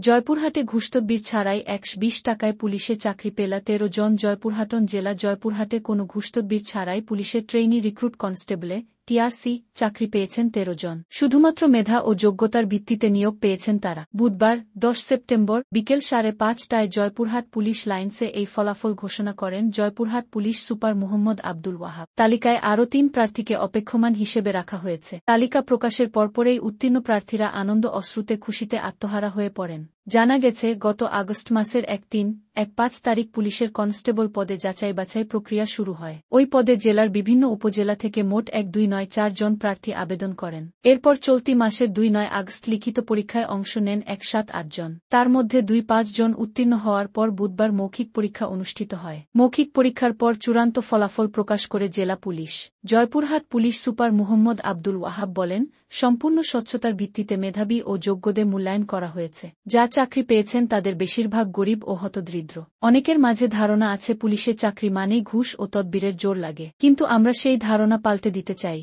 জয়পুরহাটে ঘুষতদবির ছাড়াই ১২০ টাকায় পুলিশে চাকরি পেলা ১৩ জন। জয়পুরহাটন জেলা জয়পুরহাটে কোনো ঘুষতদবির ছাড়াই পুলিশের ট্রেইনি রিক্রুট কনস্টেবলে টিআরসি চাকরি পেয়েছেন ১৩ জন। শুধুমাত্র মেধা ও যোগ্যতার ভিত্তিতে নিয়োগ পেয়েছেন তারা। বুধবার ১০ সেপ্টেম্বর বিকেল ৫:৩০টায় জয়পুরহাট পুলিশ লাইনসে এই ফলাফল ঘোষণা করেন জয়পুরহাট পুলিশ সুপার মুহম্মদ আব্দুল ওয়াহাব। তালিকায় আরও ৩ প্রার্থীকে অপেক্ষমান হিসেবে রাখা হয়েছে। তালিকা প্রকাশের পরপরেই উত্তীর্ণ প্রার্থীরা আনন্দ অশ্রুতে খুশিতে আত্মহারা হয়ে পড়েন। জানা গেছে, গত আগস্ট মাসের ১-৩-১-৫ তারিখ পুলিশের কনস্টেবল পদে যাচাই-বাছাই প্রক্রিয়া শুরু হয়। ওই পদে জেলার বিভিন্ন উপজেলা থেকে মোট ১-২-৯-৪ জন প্রার্থী আবেদন করেন। এরপর চলতি মাসের ২-৯ আগস্ট লিখিত পরীক্ষায় অংশ নেন ১-৭-৮ জন। তার মধ্যে ২-৫ জন উত্তীর্ণ হওয়ার পর বুধবার মৌখিক পরীক্ষা অনুষ্ঠিত হয়। মৌখিক পরীক্ষার পর চূড়ান্ত ফলাফল প্রকাশ করে জেলা police. Joypurhat police super Muhammad Abdul Wahab বলেন, সম্পূর্ণ স্বচ্ছতার ভিত্তিতে মেধাবী ও যোগ্যদের মূল্যায়ন করা হয়েছে। যা চাকরি পেয়েছেন তাদের বেশিরভাগ গরিব ও হতদরিদ্র। অনেকের মাঝে ধারণা আছে পুলিশের চাকরি মানেই ঘুষ ও তদবিরের জোর লাগে, কিন্তু আমরা সেই ধারণা পাল্টে দিতে চাই।